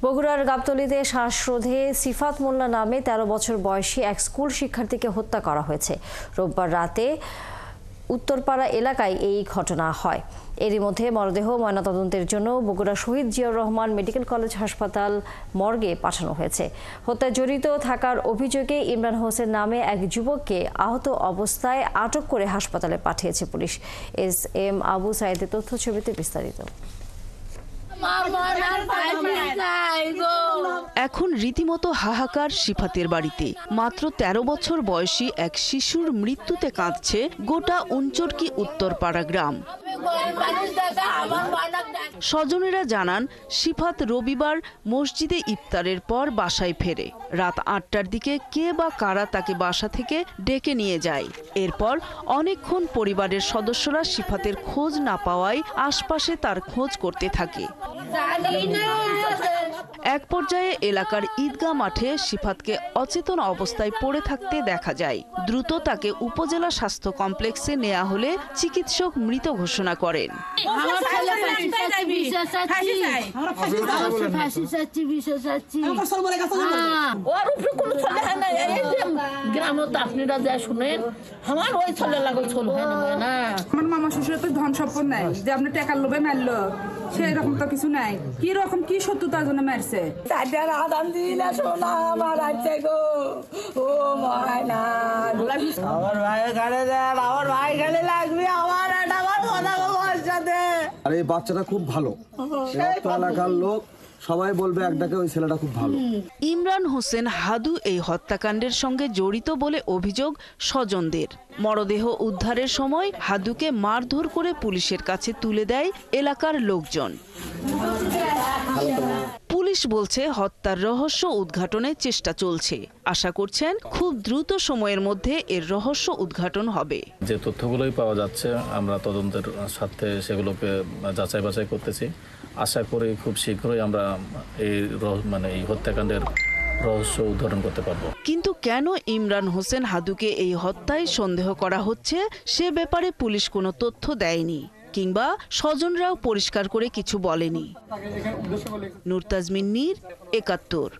বগুড়ার গাবতলীতে শ্বাসরোধে সিফাত মোল্লা নামে ১৩ বছর বয়সী এক স্কুল শিক্ষার্থীকে হত্যা করা হয়েছে। রোববার রাতে উত্তরপাড়া এলাকায় এই ঘটনা হয়। এরই মধ্যে মরদেহ ময়নাতদন্তের জন্য বগুড়া শহীদ জিয়াউর রহমান মেডিকেল কলেজ হাসপাতাল মর্গে পাঠানো হয়েছে। হত্যায় জড়িত থাকার অভিযোগে ইমরান হোসেন নামে এক যুবককে আহত অবস্থায় আটক করে হাসপাতালে পাঠিয়েছে পুলিশ। এস.এম. আবু সাইদের তথ্য ছবিতে বিস্তারিত। এখন রীতিমতো হাহাকার সিফাতের বাড়িতে। মাত্র ১৩ বছর বয়সী এক শিশুর মৃত্যুতে কাঁদছে গোটা উনচরকি উত্তরপাড়া গ্রাম। স্বজনেরা জানান, সিফাত রবিবার মসজিদে ইফতারের পর বাসায় ফেরে। রাত ৮টার দিকে কে বা কারা তাকে বাসা থেকে ডেকে নিয়ে যায়। এরপর অনেকক্ষণ পরিবারের সদস্যরা সিফাতের খোঁজ না পাওয়ায় আশপাশে তার খোঁজ করতে থাকে। এক পর্যায়ে এলাকার ঈদগাহ মাঠে সিফাতকে অচেতন অবস্থায় পড়ে থাকতে দেখা যায়। দ্রুত তাকে উপজেলা স্বাস্থ্য কমপ্লেক্সে নেওয়া হলে চিকিৎসক মৃত ঘোষণা করেন। আমার মামা শ্বশুর তো ধন সম্পদ নাই যে আপনি টাকার লোভে মারলো, সেই রকম তো কিছু নাই। কি রকম কি শত্রুতার জন্য মারছে? আর এই বাচ্চাটা খুব ভালো, এলাকার লোক সবাই বলবে একটাকে ওই ছেলেটা খুব ভালো। ইমরান হোসেন হাদু এই হত্যাকাণ্ডের সঙ্গে জড়িত বলে অভিযোগ স্বজনদের। মরদেহ উদ্ধারের সময় হাদুকে মারধর করে পুলিশের কাছে তুলে দেয় এলাকার লোকজন। পুলিশ বলছে হত্যার রহস্য উদ্ঘাটনের চেষ্টা চলছে। আশা করছেন খুব দ্রুত সময়ের মধ্যে এর রহস্য উদ্ঘাটন হবে। যে তথ্যগুলোই পাওয়া যাচ্ছে আমরা তদন্তের সাথে সেগুলোকে যাচাই বাছাই করতেছি। আশা করি খুব শীঘ্রই আমরা এই হত্যাকাণ্ডের রহস্য উদ্ঘাটন করতে পারবো। কিন্তু কেন ইমরান হোসেন হাদুকে এই হত্যায় সন্দেহ করা হচ্ছে সে ব্যাপারে পুলিশ কোনো তথ্য দেয়নি, কিংবা স্বজনরাও পরিষ্কার করে কিছু বলেনি। নূর তাজমিন নীর, ৭১।